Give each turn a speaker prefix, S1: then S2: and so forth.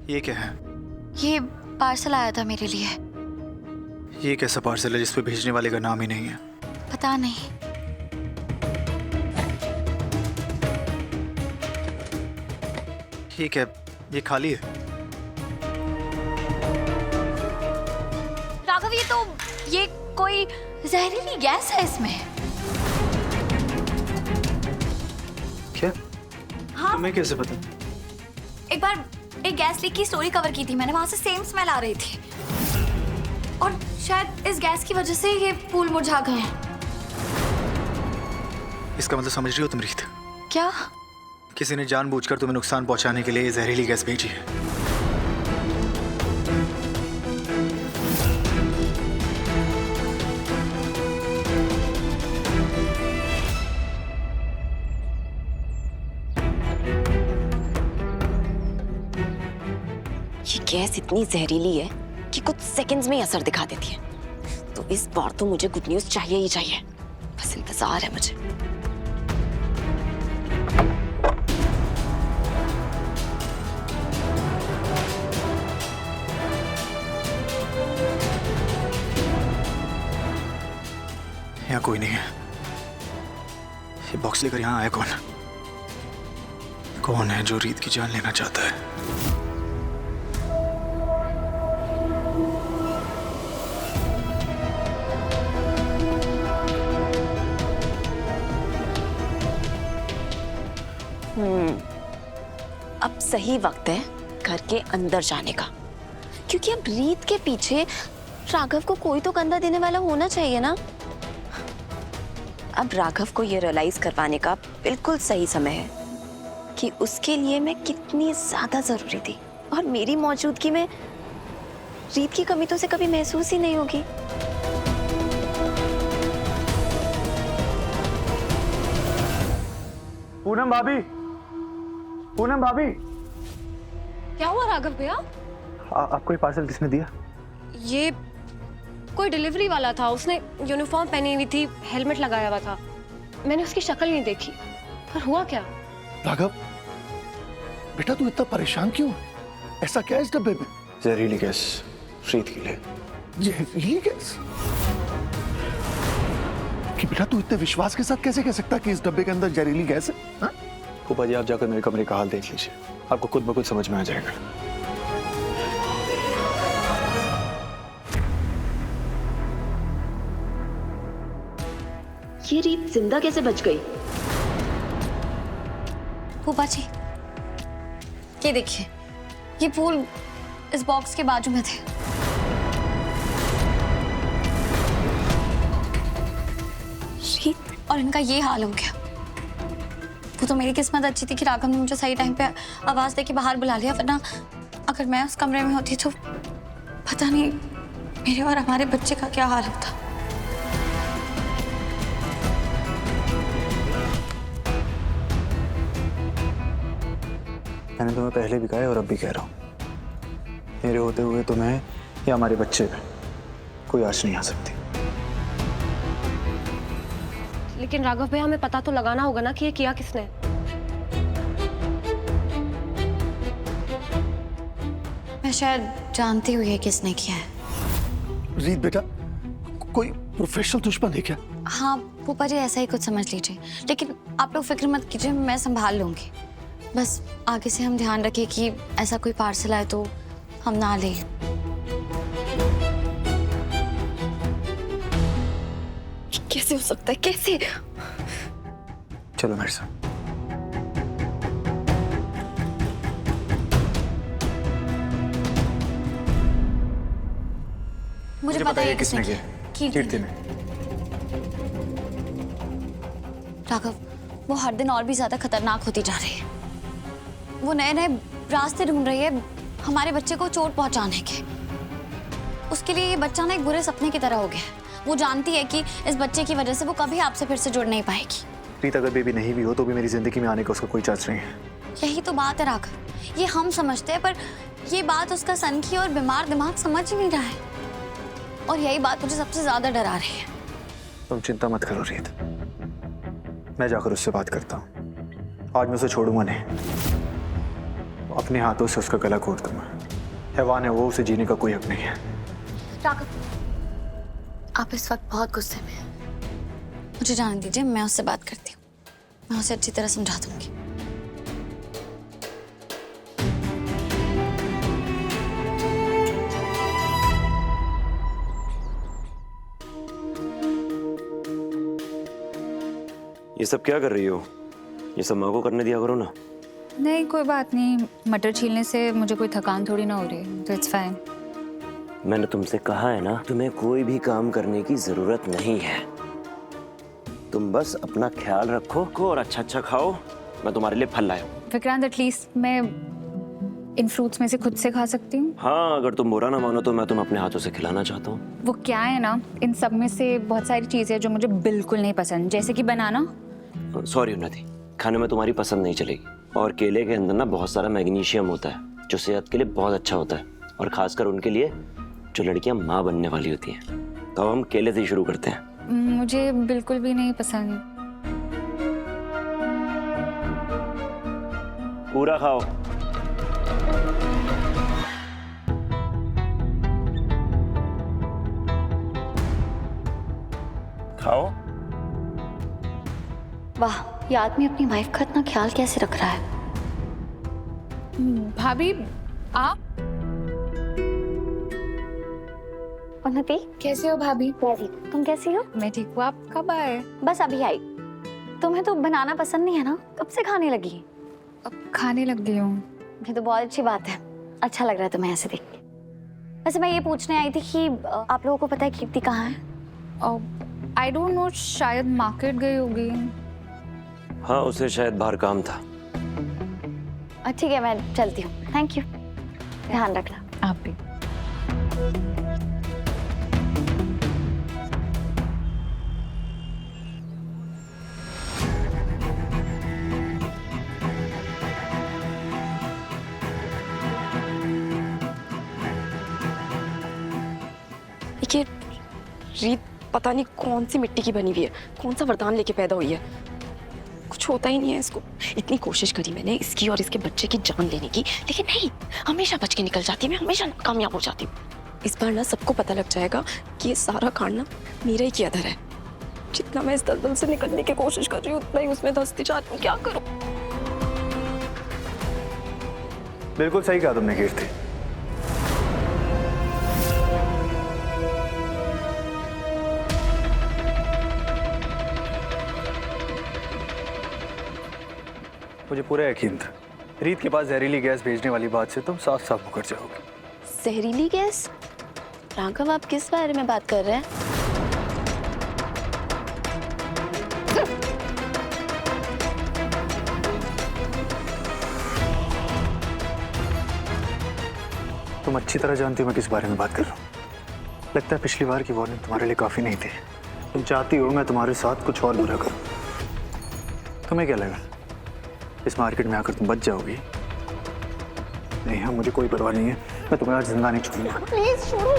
S1: ये क्या है?
S2: ये पार्सल आया था मेरे लिए।
S1: ये कैसा पार्सल है जिसपे भेजने वाले का नाम ही नहीं है?
S2: पता नहीं।
S1: ठीक है, ये खाली है।
S2: राघव, ये कोई जहरीली गैस है इसमें।
S1: क्या?
S2: हाँ,
S1: तुम्हें कैसे पता?
S2: एक बार एक गैस लीक की स्टोरी कवर की थी मैंने, वहां से सेम स्मेल आ रही थी और शायद इस गैस की वजह से ये फूल मुरझा गए हैं।
S1: इसका मतलब समझ रही हो तुम रीत?
S2: क्या?
S1: किसी ने जानबूझकर तुम्हें नुकसान पहुंचाने के लिए ये जहरीली गैस भेजी है।
S3: ये गैस इतनी जहरीली है कि कुछ सेकंड्स में ही असर दिखा देती है। तो इस बार तो मुझे गुड न्यूज चाहिए ही चाहिए। बस इंतजार है मुझे।
S1: यहाँ कोई नहीं है। ये बॉक्स लेकर यहाँ आया कौन? कौन है जो रीत की जान लेना चाहता है?
S3: अब सही वक्त है घर के अंदर जाने का, क्योंकि अब रीत के पीछे राघव को कोई तो कंधा देने वाला होना चाहिए ना। अब राघव को ये रियलाइज करवाने का बिल्कुल सही समय है कि उसके लिए मैं कितनी ज्यादा जरूरी थी और मेरी मौजूदगी में रीत की कमी तो उसे कभी महसूस ही नहीं होगी।
S1: पूनम भाभी, पूनम भाभी,
S4: क्या हुआ राघव भैया?
S1: आपको ये पार्सल किसने दिया?
S4: ये कोई डिलीवरी वाला था, उसने यूनिफॉर्म पहनी हुई थी, हेलमेट लगाया हुआ था। मैंने उसकी शक्ल नहीं देखी, पर हुआ क्या?
S5: राघव बेटा, तू इतना परेशान क्यों? ऐसा क्या है इस डब्बे में?
S1: जहरीली गैस रीत के लिए।
S5: जहरीली गैस? कि बेटा तू इतने विश्वास के साथ कैसे कह सकता कि इस डब्बे के अंदर जहरीली गैस है? हाँ?
S1: फूफा जी, आप जाकर मेरे कमरे का हाल देख लीजिए, आपको खुद ब खुद समझ में आ जाएगा।
S3: ये रीत जिंदा कैसे बच गई?
S2: फूफा जी, ये देखिए, ये फूल इस बॉक्स के बाजू में थे। और इनका ये हाल हो गया। वो तो मेरी किस्मत अच्छी थी कि राघव ने मुझे सही टाइम पे आवाज देके बाहर बुला लिया, वरना अगर मैं उस कमरे में होती तो पता नहीं मेरे और हमारे बच्चे का क्या हाल होता।
S1: मैंने तुम्हें पहले भी कहा है और अब भी कह रहा हूँ, मेरे होते हुए तुम्हें या हमारे बच्चे पे कोई आँच नहीं आ सकती।
S4: लेकिन राघव भैया, हमें पता तो लगाना होगा ना कि ये किया किसने।
S2: मैं शायद जानती हूँ ये किसने किया है।
S5: रीत बेटा, कोई प्रोफेशनल दुश्मन है क्या?
S2: हाँ फूफा जी, ऐसा ही कुछ समझ लीजिए, लेकिन आप लोग फिक्र मत कीजिए, मैं संभाल लूंगी। बस आगे से हम ध्यान रखें कि ऐसा कोई पार्सल आए तो हम ना लें।
S3: कैसे हो सकता है? कैसे?
S1: चलो मेरे साथ।
S2: मुझे पता है किसने किया।
S1: कीर्ति ने।
S2: राघव, वो हर दिन और भी ज्यादा खतरनाक होती जा रही है। वो नए नए रास्ते ढूंढ रही है हमारे बच्चे को चोट पहुंचाने के। उसके लिए ये बच्चा ना एक बुरे सपने की तरह हो गया है। वो जानती है कि इस बच्चे की वजह से वो कभी आपसे फिर से जुड़ नहीं पाएगी।
S1: रीत अगर बेबी नहीं भी हो तो भी मेरी जिंदगी में आने का उसका कोई चांस नहीं है।
S2: यही तो बात है राघव, ये हम समझते हैं, पर ये बात उसका सनकी और बीमार दिमाग समझ ही नहीं रहा है। और यही बात मुझे सबसे ज्यादा डरा रही है।
S1: तुम चिंता मत करो रीत, मैं जाकर उससे बात करता हूँ। आज मैं उसे छोड़ूंगा नहीं। अपने हाथों से उसका गला घोट दूंगा। हैवान है वो, उसे जीने का कोई हक नहीं है।
S2: राघव, आप इस वक्त बहुत गुस्से में हैं। मुझे जाने दीजिए, मैं उससे बात करती हूँ। मैं उसे अच्छी तरह समझा दूंगी।
S6: ये सब क्या कर रही हो? ये सब माँ को करने दिया करो ना।
S7: नहीं कोई बात नहीं, मटर छीलने से मुझे कोई थकान थोड़ी ना हो रही है, तो इट्स फाइन।
S6: मैंने तुमसे कहा है ना, तुम्हें कोई भी काम करने की जरूरत नहीं है। तुम बस अपना ख्याल रखो और अच्छा खाओ। मैं तुम्हारे लिए फल लाया हूँ।
S7: विक्रांत, एटलीस्ट मैं इन फ्रूट्स में से खुद से खा सकती हूँ?
S6: हाँ, अगर तुम बुरा ना मानो तो मैं तुम्हें अपने हाथों से खिलाना चाहता हूँ।
S7: वो क्या है ना, इन सब में से बहुत सारी चीजें जो मुझे बिल्कुल नहीं पसंद, जैसे कि बनाना।
S6: सॉरी उन्नति, खाने में तुम्हारी पसंद नहीं चलेगी। और केले के अंदर ना बहुत सारा मैग्नीशियम होता है जो सेहत के लिए बहुत अच्छा होता है, और खासकर उनके लिए जो लड़कियां माँ बनने वाली होती हैं। तो अब हम केले से ही शुरू करते हैं।
S7: मुझे बिल्कुल भी नहीं पसंद।
S6: पूरा खाओ। खाओ।
S2: वाह, ये आदमी अपनी वाइफ का इतना ख्याल कैसे रख रहा है।
S7: भाभी आप
S2: उन्नति,
S7: कैसे हो? भाभी
S2: तुम कैसी हो?
S7: मैं ठीक हूँ। आप कब आए?
S2: बस अभी आई। तुम्हें तो बनाना पसंद नहीं है ना, कब से खाने लगी?
S7: अब खाने लग गई हूँ।
S2: ये तो बहुत अच्छी बात है, अच्छा लग रहा है तुम्हें ऐसे देख के। वैसे मैं ये पूछने आई थी कि आप लोगों को पता है कीर्ति कहाँ है?
S7: आई डोंट नो, शायद मार्केट गई होगी।
S6: हाँ, उसे शायद बाहर काम था।
S2: ठीक है, मैं चलती हूँ। थैंक यू, ध्यान रखना।
S7: आप भी।
S3: देखिए, रीत पता नहीं कौन सी मिट्टी की बनी हुई है, कौन सा वरदान लेके पैदा हुई है। कुछ होता ही नहीं है इसको। इतनी कोशिश करी मैंने इसकी और इसके बच्चे की जान लेने की, लेकिन नहीं, हमेशा बच के निकल जाती है। मैं हमेशा कामयाब हो जाती हूँ। इस बार ना सबको पता लग जाएगा कि ये सारा कांड ना मेरा ही किया धरा है। जितना मैं इस दलदल से निकलने की कोशिश कर रही हूँ, उतना ही उसमें धंसती जा रही हूँ। क्या करूँ?
S1: बिल्कुल सही कहा तुमने कीर्ति। मुझे पूरा यकीन था रीत के पास जहरीली गैस भेजने वाली बात से तुम साफ साफ मुकर जाओगे।
S3: जहरीली गैस? राघव, आप किस बारे में बात कर रहे हैं?
S1: तुम अच्छी तरह जानती हो मैं किस बारे में बात कर रहा हूँ। लगता है पिछली बार की वार्निंग तुम्हारे लिए काफी नहीं थी। तुम चाहती हो मैं तुम्हारे साथ कुछ और बुरा करूँ। तुम्हें क्या लगा इस मार्केट में आकर तुम बच जाओगी? नहीं, हाँ, मुझे कोई परवाह नहीं है। मैं तुम्हें आज जिंदा नहीं छोड़ूंगा।
S3: प्लीज छोड़ो।